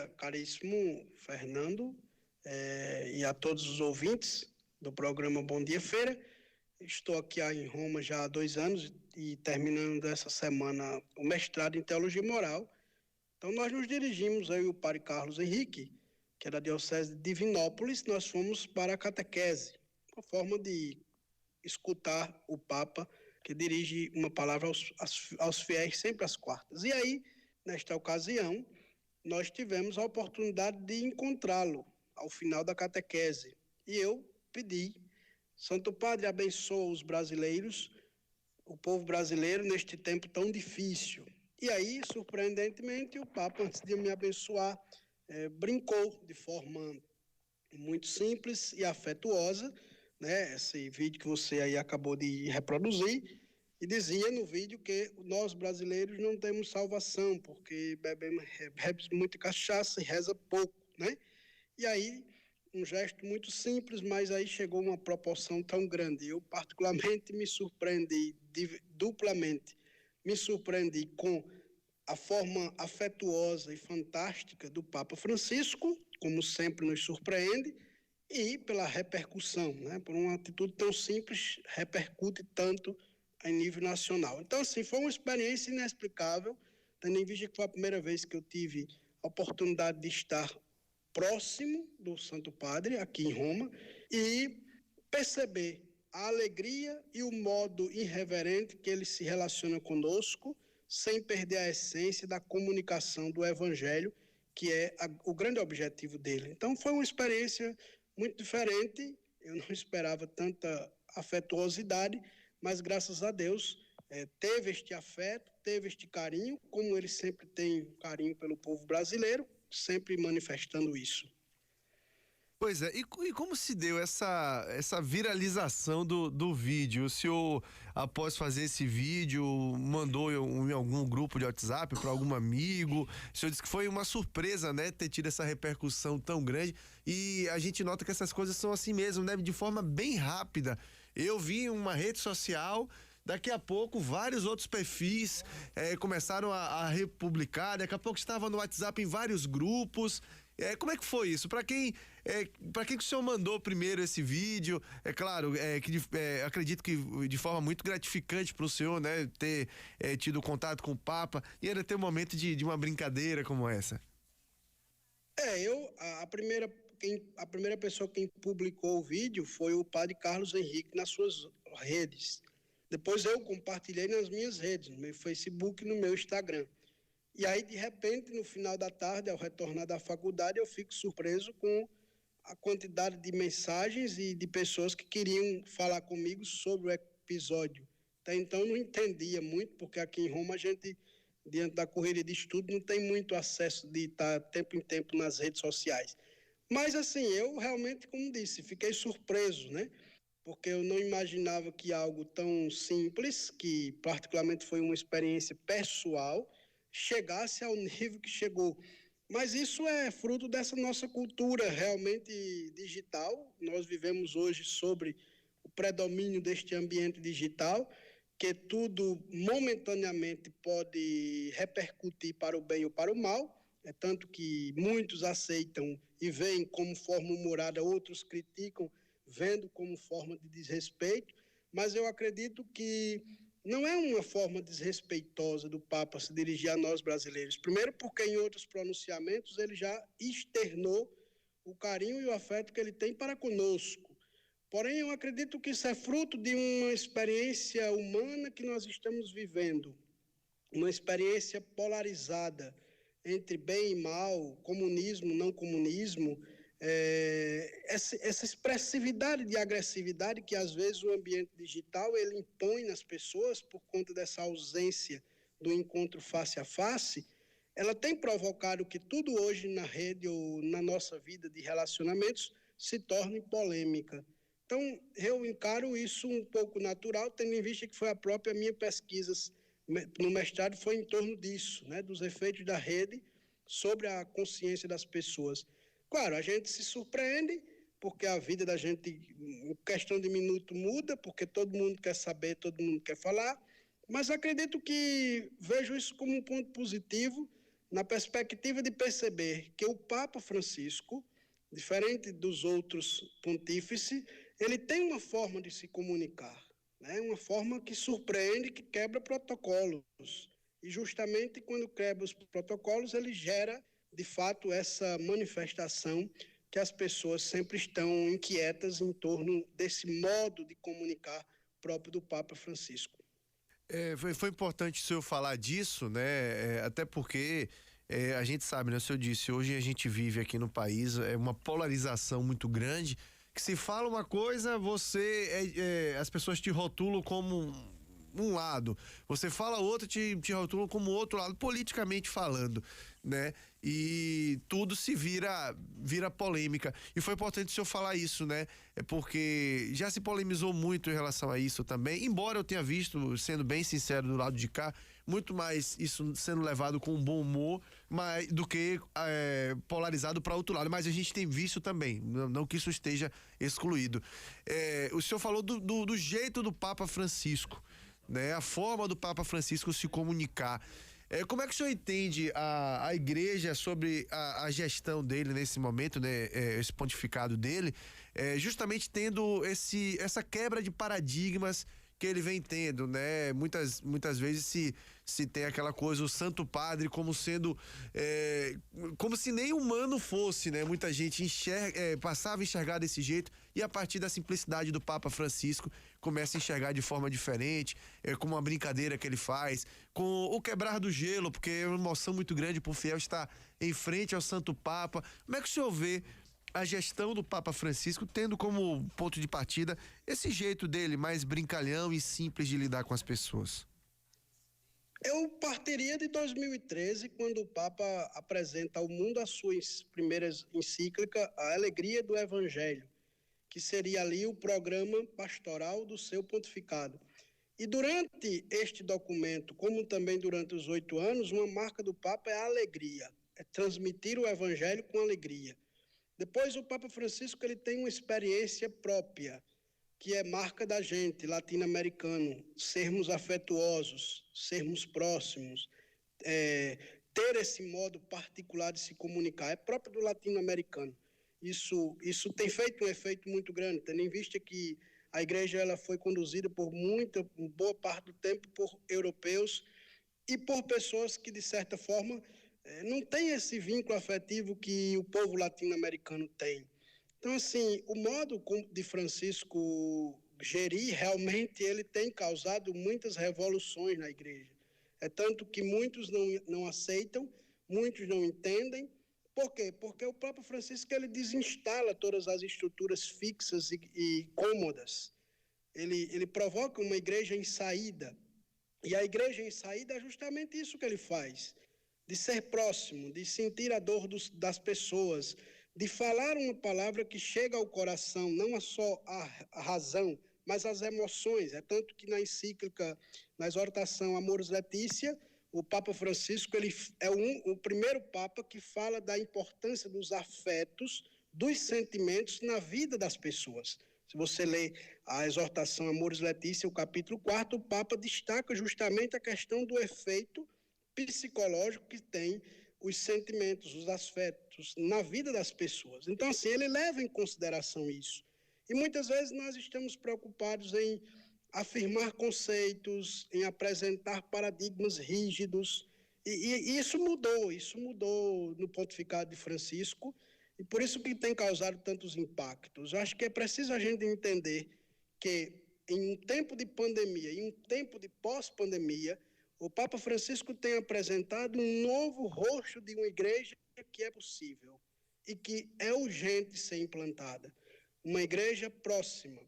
dia, caríssimo Fernando, e a todos os ouvintes do programa Bom Dia Feira. Estou aqui em Roma já há 2 anos e terminando essa semana o mestrado em Teologia Moral. Então nós nos dirigimos, eu e o padre Carlos Henrique, que é da Diocese de Divinópolis, nós fomos para a catequese, uma forma de escutar o Papa, que dirige uma palavra aos fiéis sempre às quartas. E aí, nesta ocasião, nós tivemos a oportunidade de encontrá-lo ao final da catequese. E eu pedi, Santo Padre, abençoa os brasileiros, o povo brasileiro neste tempo tão difícil. E aí, surpreendentemente, o Papa, antes de me abençoar, brincou de forma muito simples e afetuosa, né? Esse vídeo que você aí acabou de reproduzir, e dizia no vídeo que nós brasileiros não temos salvação, porque bebemos muita cachaça e reza pouco, né? E aí, um gesto muito simples, mas aí chegou uma proporção tão grande. Eu particularmente me surpreendi duplamente. Me surpreendi com a forma afetuosa e fantástica do Papa Francisco, como sempre nos surpreende, e pela repercussão, né? Por uma atitude tão simples, repercute tanto em nível nacional. Então, assim, foi uma experiência inexplicável, tendo em vista que foi a primeira vez que eu tive a oportunidade de estar próximo do Santo Padre, aqui em Roma, e perceber a alegria e o modo irreverente que ele se relaciona conosco, sem perder a essência da comunicação do Evangelho, que é o grande objetivo dele. Então, foi uma experiência muito diferente, eu não esperava tanta afetuosidade, mas graças a Deus teve este afeto, teve este carinho, como ele sempre tem carinho pelo povo brasileiro, sempre manifestando isso. Pois é, e como se deu essa viralização do vídeo? O senhor, após fazer esse vídeo, mandou em algum grupo de WhatsApp para algum amigo? O senhor disse que foi uma surpresa, né, ter tido essa repercussão tão grande, e a gente nota que essas coisas são assim mesmo, né, de forma bem rápida. Eu vi em uma rede social, daqui a pouco vários outros perfis começaram a republicar, daqui a pouco estava no WhatsApp em vários grupos. Como é que foi isso? Para quem que o senhor mandou primeiro esse vídeo? É claro, acredito que de forma muito gratificante para o senhor, né, ter tido contato com o Papa e ainda ter um momento de uma brincadeira como essa. A primeira pessoa que publicou o vídeo foi o padre Carlos Henrique nas suas redes. Depois eu compartilhei nas minhas redes, no meu Facebook e no meu Instagram. E aí, de repente, no final da tarde, ao retornar da faculdade, eu fico surpreso com a quantidade de mensagens e de pessoas que queriam falar comigo sobre o episódio. Até então, eu não entendia muito, porque aqui em Roma a gente, diante da correria de estudo, não tem muito acesso de estar tempo em tempo nas redes sociais. Mas, assim, eu realmente, como disse, fiquei surpreso, né? Porque eu não imaginava que algo tão simples, que particularmente foi uma experiência pessoal, chegasse ao nível que chegou. Mas isso é fruto dessa nossa cultura realmente digital. Nós vivemos hoje sobre o predomínio deste ambiente digital, que tudo momentaneamente pode repercutir para o bem ou para o mal. É tanto que muitos aceitam e veem como forma humorada, outros criticam, vendo como forma de desrespeito. Mas eu acredito que não é uma forma desrespeitosa do Papa se dirigir a nós brasileiros. Primeiro porque em outros pronunciamentos ele já externou o carinho e o afeto que ele tem para conosco. Porém, eu acredito que isso é fruto de uma experiência humana que nós estamos vivendo, uma experiência polarizada entre bem e mal, comunismo, não comunismo, essa expressividade de agressividade que às vezes o ambiente digital ele impõe nas pessoas por conta dessa ausência do encontro face a face, ela tem provocado que tudo hoje na rede ou na nossa vida de relacionamentos se torne polêmica. Então, eu encaro isso um pouco natural, tendo em vista que foi a própria minha pesquisa no mestrado foi em torno disso, né, dos efeitos da rede sobre a consciência das pessoas. Claro, a gente se surpreende, porque a vida da gente, em questão de minuto, muda, porque todo mundo quer saber, todo mundo quer falar, mas acredito que vejo isso como um ponto positivo na perspectiva de perceber que o Papa Francisco, diferente dos outros pontífices, ele tem uma forma de se comunicar, né? Uma forma que surpreende, que quebra protocolos. E justamente quando quebra os protocolos, ele gera, de fato, essa manifestação que as pessoas sempre estão inquietas em torno desse modo de comunicar próprio do Papa Francisco. Foi importante o senhor falar disso, né? Até porque a gente sabe, né? O senhor disse, hoje a gente vive aqui no país uma polarização muito grande, que se fala uma coisa, as pessoas te rotulam como um lado, você fala outro, te rotulam como outro lado, politicamente falando, né? E tudo se vira polêmica. E foi importante o senhor falar isso, né? Porque já se polemizou muito em relação a isso também, embora eu tenha visto, sendo bem sincero do lado de cá, muito mais isso sendo levado com um bom humor do que polarizado para outro lado, mas a gente tem visto também, não que isso esteja excluído. O senhor falou do jeito do Papa Francisco, né? A forma do Papa Francisco se comunicar. Como é que o senhor entende a igreja sobre a gestão dele nesse momento, né? Esse pontificado dele, justamente tendo essa quebra de paradigmas que ele vem tendo, né? Muitas vezes se tem aquela coisa, o Santo Padre como sendo como se nem humano fosse, né? Muita gente passava a enxergar desse jeito, e a partir da simplicidade do Papa Francisco começa a enxergar de forma diferente, como uma brincadeira que ele faz, com o quebrar do gelo, porque é uma emoção muito grande para o fiel estar em frente ao Santo Papa. Como é que o senhor vê a gestão do Papa Francisco tendo como ponto de partida esse jeito dele mais brincalhão e simples de lidar com as pessoas? Eu partiria de 2013, quando o Papa apresenta ao mundo a sua primeira encíclica, A Alegria do Evangelho, que seria ali o programa pastoral do seu pontificado. E durante este documento, como também durante os 8 anos, uma marca do Papa é a alegria, é transmitir o Evangelho com alegria. Depois, o Papa Francisco ele tem uma experiência própria, que é marca da gente, latino-americano, sermos afetuosos, sermos próximos, ter esse modo particular de se comunicar, é próprio do latino-americano. Isso tem feito um efeito muito grande, tendo em vista que a igreja ela foi conduzida por boa parte do tempo por europeus e por pessoas que, de certa forma, não têm esse vínculo afetivo que o povo latino-americano tem. Então, assim, o modo de Francisco gerir, realmente, ele tem causado muitas revoluções na igreja. É tanto que muitos não aceitam, muitos não entendem. Por quê? Porque o Papa Francisco ele desinstala todas as estruturas fixas e cômodas. Ele provoca uma igreja em saída. E a igreja em saída é justamente isso que ele faz. De ser próximo, de sentir a dor das pessoas, de falar uma palavra que chega ao coração, não só a razão, mas as emoções. É tanto que na encíclica, na exortação Amoris Laetitia, o Papa Francisco ele é o primeiro Papa que fala da importância dos afetos, dos sentimentos na vida das pessoas. Se você lê a exortação Amoris Laetitia, o capítulo 4, o Papa destaca justamente a questão do efeito psicológico que tem os sentimentos, os afetos na vida das pessoas. Então, assim, ele leva em consideração isso. E muitas vezes nós estamos preocupados em afirmar conceitos, em apresentar paradigmas rígidos, e isso mudou no pontificado de Francisco, e por isso que tem causado tantos impactos. Eu acho que é preciso a gente entender que em um tempo de pandemia, em um tempo de pós-pandemia, o Papa Francisco tem apresentado um novo rosto de uma igreja que é possível e que é urgente ser implantada. Uma igreja próxima,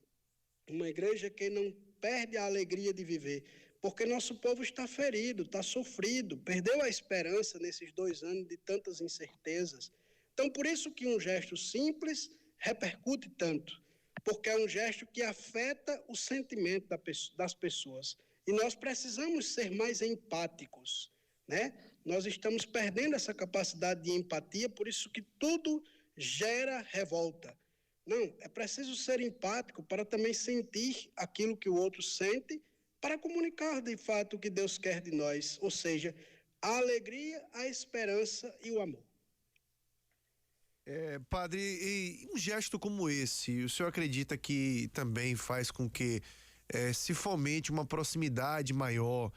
uma igreja que não perde a alegria de viver, porque nosso povo está ferido, está sofrido, perdeu a esperança nesses 2 anos de tantas incertezas. Então, por isso que um gesto simples repercute tanto, porque é um gesto que afeta o sentimento das pessoas. E nós precisamos ser mais empáticos, né? Nós estamos perdendo essa capacidade de empatia, por isso que tudo gera revolta. Não, é preciso ser empático para também sentir aquilo que o outro sente, para comunicar de fato o que Deus quer de nós, ou seja, a alegria, a esperança e o amor. Padre, e um gesto como esse, o senhor acredita que também faz com que se fomente uma proximidade maior,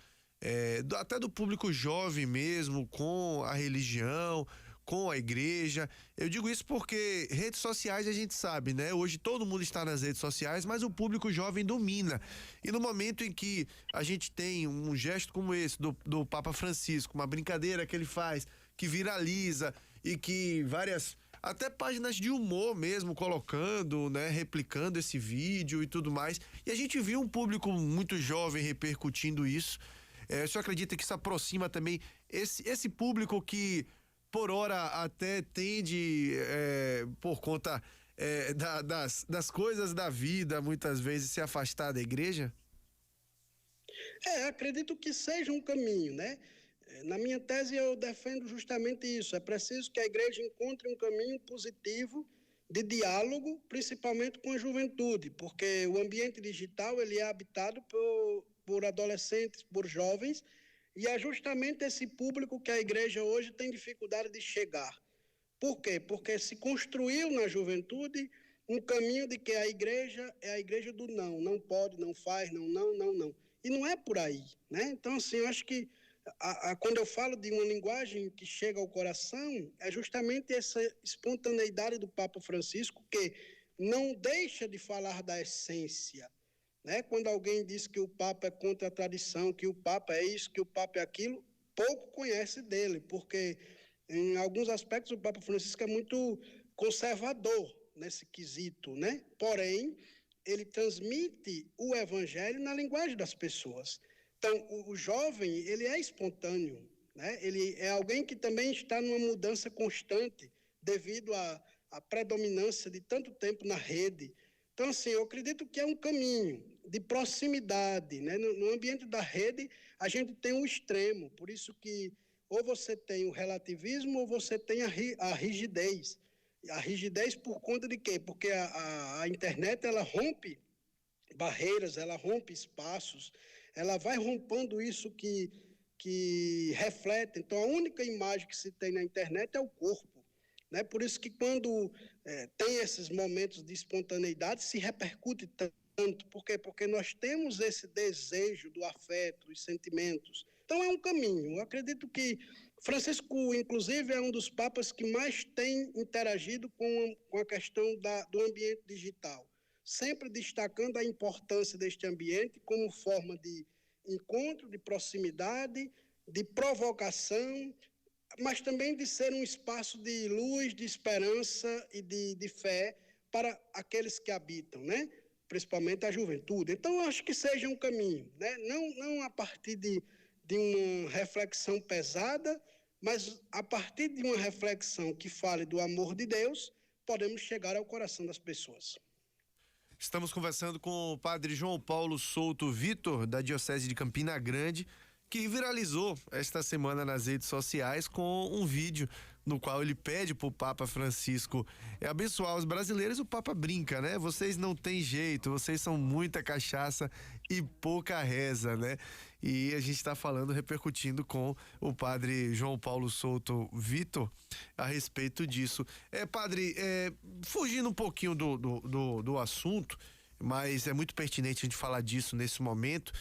até do público jovem mesmo, com a religião, com a igreja? Eu digo isso porque redes sociais a gente sabe, né? Hoje todo mundo está nas redes sociais, mas o público jovem domina. E no momento em que a gente tem um gesto como esse do Papa Francisco, uma brincadeira que ele faz, que viraliza e que várias até páginas de humor mesmo colocando, né, replicando esse vídeo e tudo mais. E a gente viu um público muito jovem repercutindo isso. O senhor acredita que isso aproxima também esse público que por hora até tende, por conta das coisas da vida, muitas vezes se afastar da igreja? Acredito que seja um caminho, né? Na minha tese, eu defendo justamente isso. É preciso que a igreja encontre um caminho positivo de diálogo, principalmente com a juventude, porque o ambiente digital ele é habitado por adolescentes, por jovens, e é justamente esse público que a igreja hoje tem dificuldade de chegar. Por quê? Porque se construiu na juventude um caminho de que a igreja é a igreja do não, não pode, não faz, não, não, não, não. E não é por aí, né? Então, assim, eu acho que quando eu falo de uma linguagem que chega ao coração, é justamente essa espontaneidade do Papa Francisco, que não deixa de falar da essência, né? Quando alguém diz que o Papa é contra a tradição, que o Papa é isso, que o Papa é aquilo, pouco conhece dele, porque em alguns aspectos o Papa Francisco é muito conservador nesse quesito, né? Porém, ele transmite o evangelho na linguagem das pessoas. Então, o jovem, ele é espontâneo, né? Ele é alguém que também está numa mudança constante devido à predominância de tanto tempo na rede. Então, assim, eu acredito que é um caminho de proximidade, né? No ambiente da rede, a gente tem um extremo, por isso que ou você tem o relativismo ou você tem a rigidez. A rigidez por conta de quê? Porque a internet, ela rompe barreiras, ela rompe espaços, ela vai rompendo isso que reflete. Então, a única imagem que se tem na internet é o corpo, né? Por isso que quando tem esses momentos de espontaneidade, se repercute tanto. Por quê? Porque nós temos esse desejo do afeto, dos sentimentos. Então, é um caminho. Eu acredito que Francisco, inclusive, é um dos papas que mais tem interagido com a questão do ambiente digital, sempre destacando a importância deste ambiente como forma de encontro, de proximidade, de provocação, mas também de ser um espaço de luz, de esperança e de fé para aqueles que habitam, né? Principalmente a juventude. Então, eu acho que seja um caminho, né? Não a partir de uma reflexão pesada, mas a partir de uma reflexão que fale do amor de Deus, podemos chegar ao coração das pessoas. Estamos conversando com o padre João Paulo Souto Vitor, da Diocese de Campina Grande, que viralizou esta semana nas redes sociais com um vídeo no qual ele pede para o Papa Francisco abençoar os brasileiros. O Papa brinca, né? Vocês não têm jeito, vocês são muita cachaça e pouca reza, né? E a gente está falando, repercutindo com o padre João Paulo Souto Vitor a respeito disso. Padre, fugindo um pouquinho do assunto, mas é muito pertinente a gente falar disso nesse momento.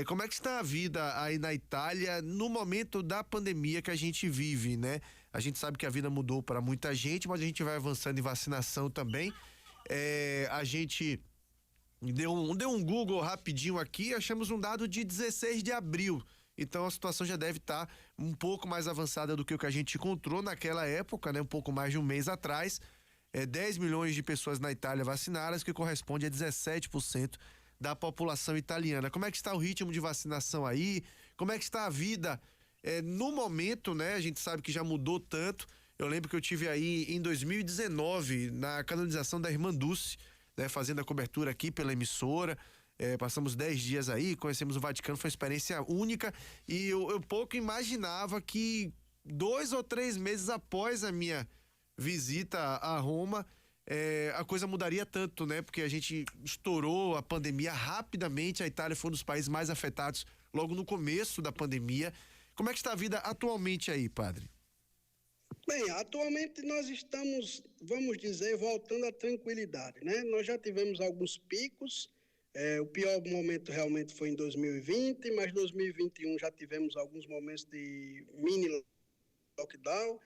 Como é que está a vida aí na Itália no momento da pandemia que a gente vive, né? A gente sabe que a vida mudou para muita gente, mas a gente vai avançando em vacinação também. A gente deu um Google rapidinho aqui, achamos um dado de 16 de abril. Então a situação já deve estar um pouco mais avançada do que o que a gente encontrou naquela época, né? Um pouco mais de um mês atrás. 10 milhões de pessoas na Itália vacinadas, que corresponde a 17% da população italiana. Como é que está o ritmo de vacinação aí? Como é que está a vida no momento, né? A gente sabe que já mudou tanto. Eu lembro que eu tive aí em 2019 na canonização da Irmã Dulce, né? Fazendo a cobertura aqui pela emissora. Passamos 10 dias aí, conhecemos o Vaticano, foi uma experiência única e eu pouco imaginava que 2 ou 3 meses após a minha visita a Roma, a coisa mudaria tanto, né? Porque a gente estourou a pandemia rapidamente, a Itália foi um dos países mais afetados logo no começo da pandemia. Como é que está a vida atualmente aí, padre? Bem, atualmente nós estamos, vamos dizer, voltando à tranquilidade, né? Nós já tivemos alguns picos, o pior momento realmente foi em 2020, mas 2021 já tivemos alguns momentos de mini lockdown.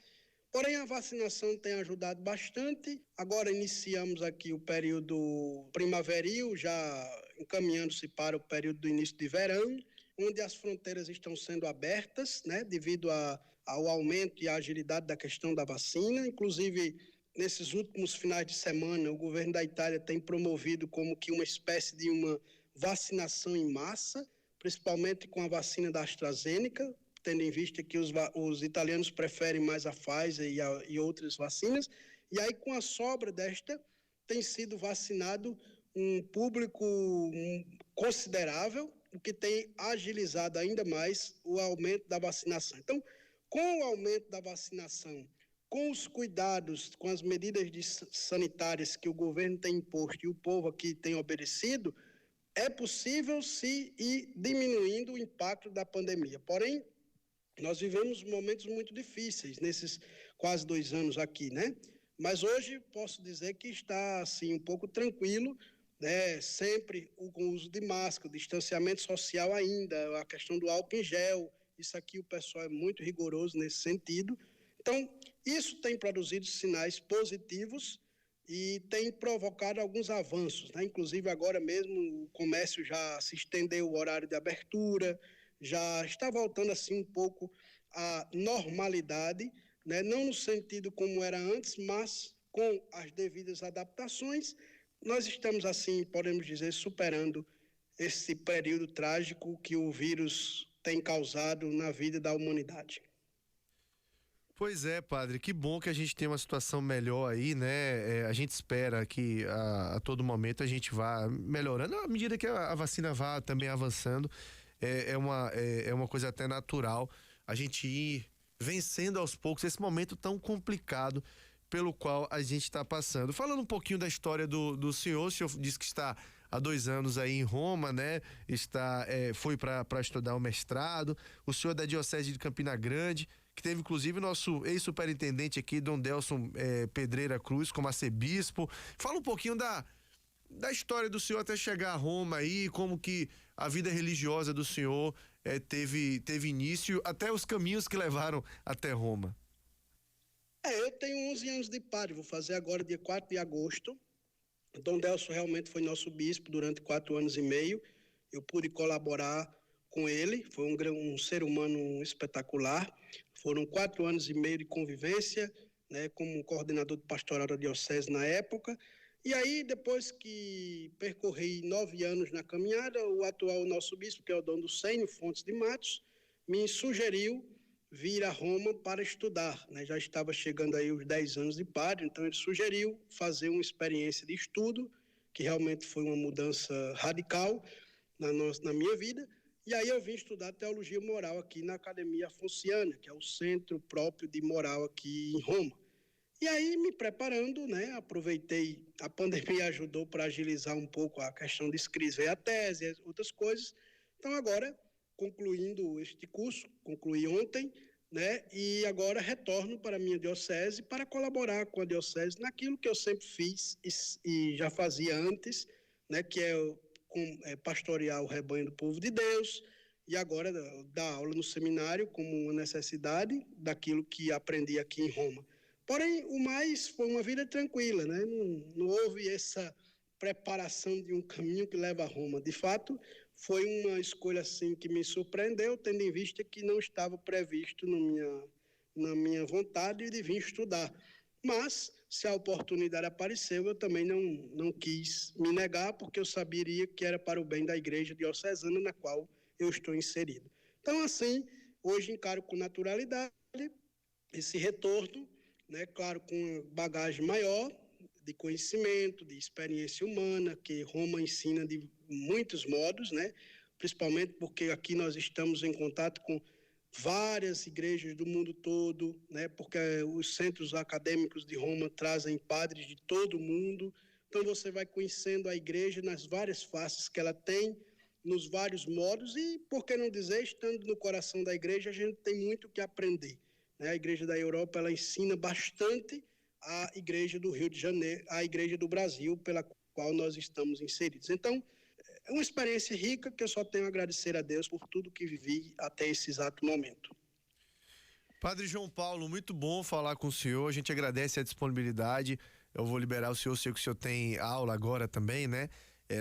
Porém, a vacinação tem ajudado bastante. Agora iniciamos aqui o período primaveril, já encaminhando-se para o período do início de verão, onde as fronteiras estão sendo abertas, né, devido ao aumento e à agilidade da questão da vacina. Inclusive, nesses últimos finais de semana, o governo da Itália tem promovido como que uma espécie de uma vacinação em massa, principalmente com a vacina da AstraZeneca, tendo em vista que os italianos preferem mais a Pfizer e outras vacinas, e aí com a sobra desta tem sido vacinado um público considerável, o que tem agilizado ainda mais o aumento da vacinação. Então, com o aumento da vacinação, com os cuidados, com as medidas sanitárias que o governo tem imposto e o povo aqui tem obedecido, é possível se ir diminuindo o impacto da pandemia. Porém, nós vivemos momentos muito difíceis nesses quase 2 anos aqui, né? Mas hoje posso dizer que está, assim, um pouco tranquilo, né? Sempre com o uso de máscara, distanciamento social ainda, a questão do álcool em gel, isso aqui o pessoal é muito rigoroso nesse sentido. Então, isso tem produzido sinais positivos e tem provocado alguns avanços, né? Inclusive agora mesmo o comércio já se estendeu o horário de abertura, já está voltando assim um pouco à normalidade, né? Não no sentido como era antes, mas com as devidas adaptações, nós estamos assim, podemos dizer, superando esse período trágico que o vírus tem causado na vida da humanidade. Pois é, padre, que bom que a gente tem uma situação melhor aí, né? A gente espera que a todo momento a gente vá melhorando, à medida que a vacina vá também avançando. É uma coisa até natural a gente ir vencendo aos poucos esse momento tão complicado pelo qual a gente está passando. Falando um pouquinho da história do senhor, o senhor disse que está há 2 anos aí em Roma, né? Foi para estudar o mestrado. O senhor é da Diocese de Campina Grande, que teve inclusive o nosso ex-superintendente aqui, Dom Delson Pedreira Cruz, como arcebispo. Fala um pouquinho da história do senhor até chegar a Roma aí, como que a vida religiosa do senhor teve início, até os caminhos que levaram até Roma. Eu tenho 11 anos de padre, vou fazer agora dia 4 de agosto. Dom Delso realmente foi nosso bispo durante 4 anos e meio. Eu pude colaborar com ele, foi um ser humano espetacular. Foram 4 anos e meio de convivência, né, como coordenador de pastoral da diocese na época. E aí, depois que percorri 9 anos na caminhada, o atual nosso bispo, que é o Dom Ducênio Fontes de Matos, me sugeriu vir a Roma para estudar, né? Já estava chegando aí os 10 anos de padre, então ele sugeriu fazer uma experiência de estudo, que realmente foi uma mudança radical na minha vida, e aí eu vim estudar teologia moral aqui na Academia Afonciana, que é o centro próprio de moral aqui em Roma. E aí, me preparando, né, aproveitei, a pandemia ajudou para agilizar um pouco a questão de escrever a tese e outras coisas. Então, agora, concluindo este curso, concluí ontem, né, e agora retorno para a minha diocese para colaborar com a diocese naquilo que eu sempre fiz e já fazia antes, né, que é pastorear o rebanho do povo de Deus, e agora dar aula no seminário como uma necessidade daquilo que aprendi aqui em Roma. Porém, o mais foi uma vida tranquila, né? Não houve essa preparação de um caminho que leva a Roma. De fato, foi uma escolha assim que me surpreendeu, tendo em vista que não estava previsto na minha vontade de vir estudar. Mas, se a oportunidade apareceu, eu também não quis me negar, porque eu saberia que era para o bem da igreja diocesana na qual eu estou inserido. Então, assim, hoje encaro com naturalidade esse retorno, né? Claro, com uma bagagem maior de conhecimento, de experiência humana, que Roma ensina de muitos modos, né? Principalmente porque aqui nós estamos em contato com várias igrejas do mundo todo, né? Porque os centros acadêmicos de Roma trazem padres de todo o mundo. Então você vai conhecendo a igreja nas várias faces que ela tem, nos vários modos e, por que não dizer, estando no coração da igreja, a gente tem muito o que aprender, né? A igreja da Europa, ela ensina bastante a igreja do Rio de Janeiro, a igreja do Brasil, pela qual nós estamos inseridos. Então, é uma experiência rica que eu só tenho a agradecer a Deus por tudo que vivi até esse exato momento. Padre João Paulo, muito bom falar com o senhor, a gente agradece a disponibilidade. Eu vou liberar o senhor, sei que o senhor tem aula agora também, né?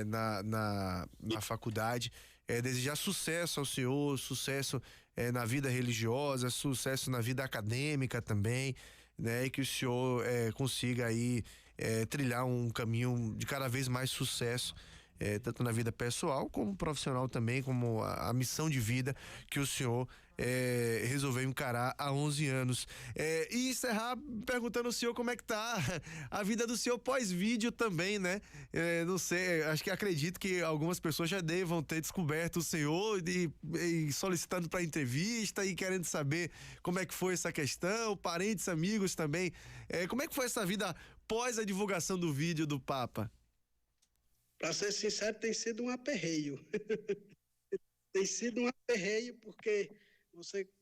Na faculdade. Desejar sucesso ao senhor, sucesso na vida religiosa, sucesso na vida acadêmica também, né? E que o senhor consiga aí trilhar um caminho de cada vez mais sucesso, tanto na vida pessoal como profissional também, como a missão de vida que o senhor resolveu encarar há 11 anos. E encerrar perguntando ao senhor como é que tá a vida do senhor pós-vídeo também, né? Não sei, acho que acredito que algumas pessoas já devam ter descoberto o senhor e solicitando para entrevista e querendo saber como é que foi essa questão, parentes, amigos também. Como é que foi essa vida pós a divulgação do vídeo do Papa? Para ser sincero, tem sido um aperreio. Tem sido um aperreio porque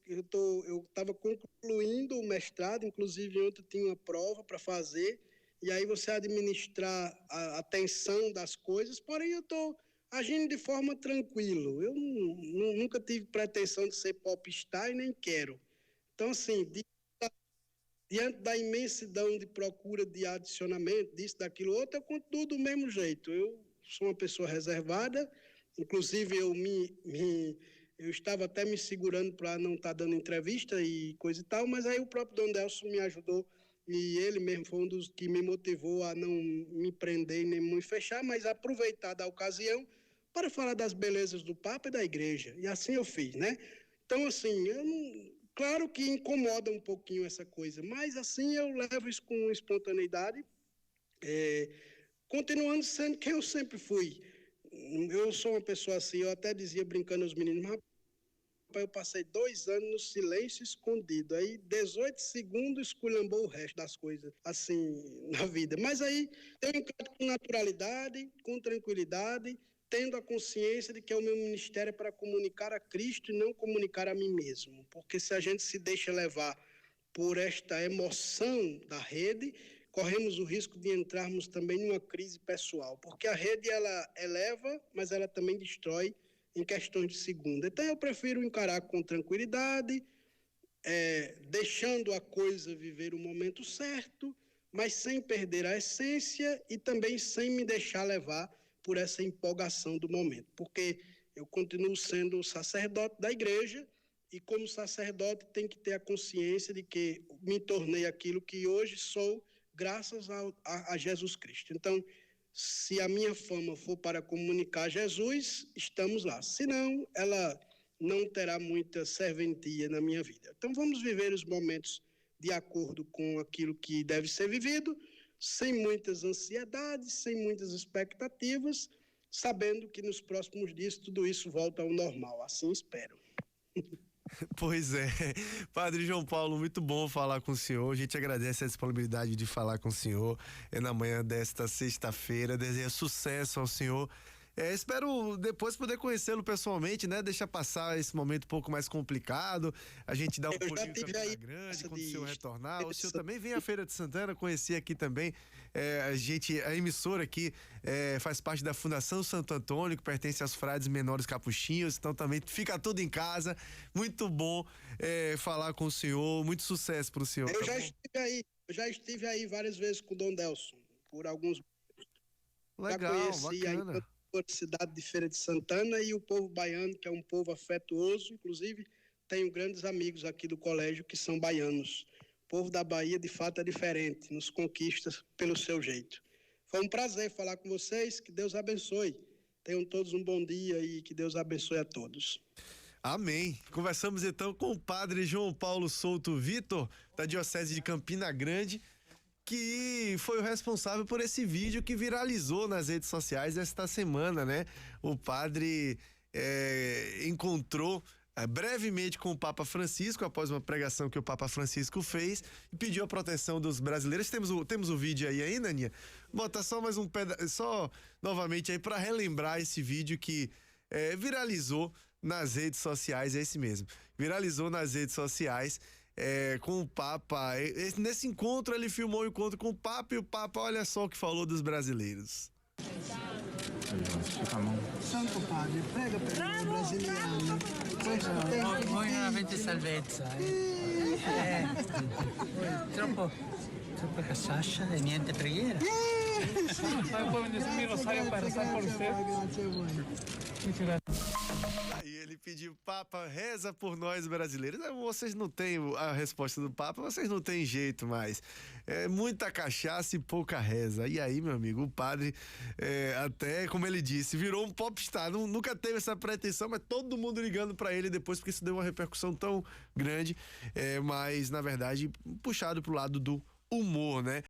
eu estava concluindo o mestrado, inclusive ontem tinha uma prova para fazer, e aí você administrar a tensão das coisas, porém eu estou agindo de forma tranquila. Eu nunca tive pretensão de ser popstar e nem quero. Então, assim, diante da imensidão de procura de adicionamento, disso, daquilo, outro, eu continuo do mesmo jeito. Eu sou uma pessoa reservada, inclusive eu estava até me segurando para não estar dando entrevista e coisa e tal, mas aí o próprio Dom Delson me ajudou e ele mesmo foi um dos que me motivou a não me prender nem me fechar, mas aproveitar da ocasião para falar das belezas do Papa e da Igreja. E assim eu fiz, né? Então, assim, claro que incomoda um pouquinho essa coisa, mas assim eu levo isso com espontaneidade, continuando sendo quem eu sempre fui. Eu sou uma pessoa assim, eu até dizia brincando aos meninos, rapaz, eu passei 2 anos no silêncio escondido, aí 18 segundos esculhambou o resto das coisas, assim, na vida. Mas aí eu encaro com naturalidade, com tranquilidade, tendo a consciência de que o meu ministério é para comunicar a Cristo e não comunicar a mim mesmo. Porque se a gente se deixa levar por esta emoção da rede, corremos o risco de entrarmos também numa crise pessoal, porque a rede ela eleva, mas ela também destrói em questões de segundo. Então eu prefiro encarar com tranquilidade, deixando a coisa viver o momento certo, mas sem perder a essência e também sem me deixar levar por essa empolgação do momento, porque eu continuo sendo sacerdote da igreja e como sacerdote tem que ter a consciência de que me tornei aquilo que hoje sou graças a Jesus Cristo. Então, se a minha fama for para comunicar Jesus, estamos lá. Se não, ela não terá muita serventia na minha vida. Então, vamos viver os momentos de acordo com aquilo que deve ser vivido, sem muitas ansiedades, sem muitas expectativas, sabendo que nos próximos dias tudo isso volta ao normal. Assim espero. Pois é, Padre João Paulo, muito bom falar com o senhor, a gente agradece a disponibilidade de falar com o senhor na manhã desta sexta-feira, deseja sucesso ao senhor. Espero depois poder conhecê-lo pessoalmente, né? Deixar passar esse momento um pouco mais complicado. A gente dá um pulinho em Campina Grande quando o senhor retornar. O senhor também vem à Feira de Santana, conheci aqui também. A emissora aqui faz parte da Fundação Santo Antônio, que pertence aos frades menores capuchinhos. Então também fica tudo em casa. Muito bom falar com o senhor. Muito sucesso para o senhor. Eu já estive aí várias vezes com o Dom Delson, por alguns. Legal, já conheci bacana. A cidade de Feira de Santana e o povo baiano, que é um povo afetuoso, inclusive tenho grandes amigos aqui do colégio que são baianos. O povo da Bahia, de fato, é diferente, nos conquista pelo seu jeito. Foi um prazer falar com vocês, que Deus abençoe. Tenham todos um bom dia e que Deus abençoe a todos. Amém. Conversamos então com o Padre João Paulo Souto Vitor, da Diocese de Campina Grande, que foi o responsável por esse vídeo que viralizou nas redes sociais esta semana, né? O padre encontrou brevemente com o Papa Francisco, após uma pregação que o Papa Francisco fez, e pediu a proteção dos brasileiros. Temos o vídeo aí, Naninha? Bota só mais um pedaço, só novamente aí para relembrar esse vídeo que viralizou nas redes sociais, é esse mesmo. Viralizou nas redes sociais com o Papa. Nesse encontro, ele filmou o encontro com o Papa e o Papa, olha só o que falou dos brasileiros. Santo Padre, prega per noi brasiliani. Voi non avete salvezza. Troppa casaccia e niente preghiera. Poi bendecimi rosario para rezar por você. Aí ele pediu, Papa, reza por nós brasileiros. Vocês não têm a resposta do Papa, vocês não têm jeito mais. É muita cachaça e pouca reza. E aí, meu amigo, o padre, até, como ele disse, virou um popstar. Nunca teve essa pretensão, mas todo mundo ligando pra ele depois, porque isso deu uma repercussão tão grande. Mas, na verdade, puxado pro lado do humor, né?